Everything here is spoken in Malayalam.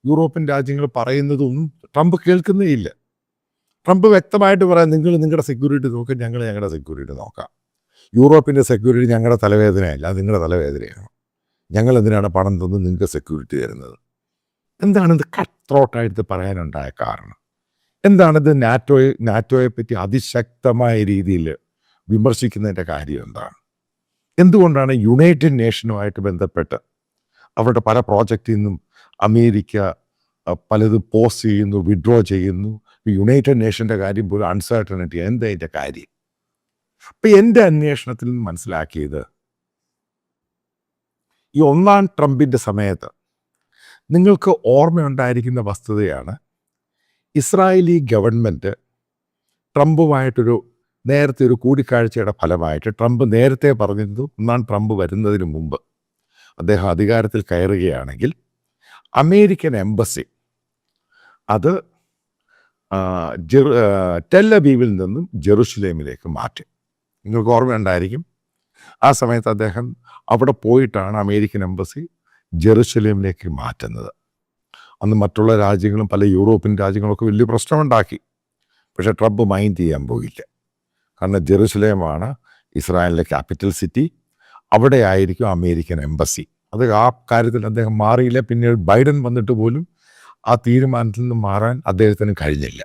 യൂറോപ്യൻ രാജ്യങ്ങൾ പറയുന്നതൊന്നും ട്രംപ് കേൾക്കുന്നേയില്ല. ട്രംപ് വ്യക്തമായിട്ട് പറയാം, നിങ്ങൾ നിങ്ങളുടെ സെക്യൂരിറ്റി നോക്കുക, ഞങ്ങൾ ഞങ്ങളുടെ സെക്യൂരിറ്റി നോക്കാം. യൂറോപ്പിൻ്റെ സെക്യൂരിറ്റി ഞങ്ങളുടെ തലവേദനയല്ല, അത് നിങ്ങളുടെ തലവേദനയാണ്. ഞങ്ങൾ എന്തിനാണ് പണം തന്ന് നിങ്ങൾക്ക് സെക്യൂരിറ്റി തരുന്നത്? എന്താണിത് കട്ട് ത്രോട്ടായിട്ട് പറയാനുണ്ടായ കാരണം? എന്താണിത് നാറ്റോയെ പറ്റി അതിശക്തമായ രീതിയിൽ വിമർശിക്കുന്നതിൻ്റെ കാര്യം എന്താണ്? എന്തുകൊണ്ടാണ് യുണൈറ്റഡ് നേഷനുമായിട്ട് ബന്ധപ്പെട്ട് അവരുടെ പല പ്രോജക്റ്റിൽ നിന്നും അമേരിക്ക പലതും പോസ് ചെയ്യുന്നു, വിഡ്രോ ചെയ്യുന്നു? യുണൈറ്റഡ് നേഷൻ്റെ കാര്യം പോലും അൺസർട്ടനിറ്റി. എന്താ അതിൻ്റെ കാര്യം? അപ്പം എൻ്റെ അന്വേഷണത്തിൽ നിന്ന് മനസ്സിലാക്കിയത്, ഈ ഒന്നാം ട്രംപിൻ്റെ സമയത്ത് നിങ്ങൾക്ക് ഓർമ്മയുണ്ടായിരിക്കുന്ന വസ്തുതയാണ്, ഇസ്രായേലി ഗവൺമെൻറ് ട്രംപുമായിട്ടൊരു നേരത്തെ ഒരു കൂടിക്കാഴ്ചയുടെ ഫലമായിട്ട് ട്രംപ് നേരത്തെ പറഞ്ഞിരുന്നു, ഒന്നാം ട്രംപ് വരുന്നതിന് മുമ്പ് അദ്ദേഹം അധികാരത്തിൽ കയറുകയാണെങ്കിൽ അമേരിക്കൻ എംബസി അത് ടെൽ അവീവിൽ നിന്നും ജെറുസലേമിലേക്ക് മാറ്റി. നിങ്ങൾക്ക് ഓർമ്മയുണ്ടായിരിക്കും, ആ സമയത്ത് അദ്ദേഹം അവിടെ പോയിട്ടാണ് അമേരിക്കൻ എംബസി ജെറുസലേമിലേക്ക് മാറ്റുന്നത്. അന്ന് മറ്റുള്ള രാജ്യങ്ങളും പല യൂറോപ്യൻ രാജ്യങ്ങളൊക്കെ വലിയ പ്രശ്നമുണ്ടാക്കി. പക്ഷേ ട്രംപ് മൈൻഡ് ചെയ്യാൻ പോയില്ല. കാരണം ജെറുസലേമാണ് ഇസ്രായേലിലെ ക്യാപിറ്റൽ സിറ്റി, അവിടെ ആയിരിക്കും അമേരിക്കൻ എംബസി. അത് ആ കാര്യത്തിൽ അദ്ദേഹം മാറിയില്ല. പിന്നീട് ബൈഡൻ വന്നിട്ട് പോലും ആ തീരുമാനത്തിൽ നിന്ന് മാറാൻ അദ്ദേഹത്തിന് കഴിഞ്ഞില്ല.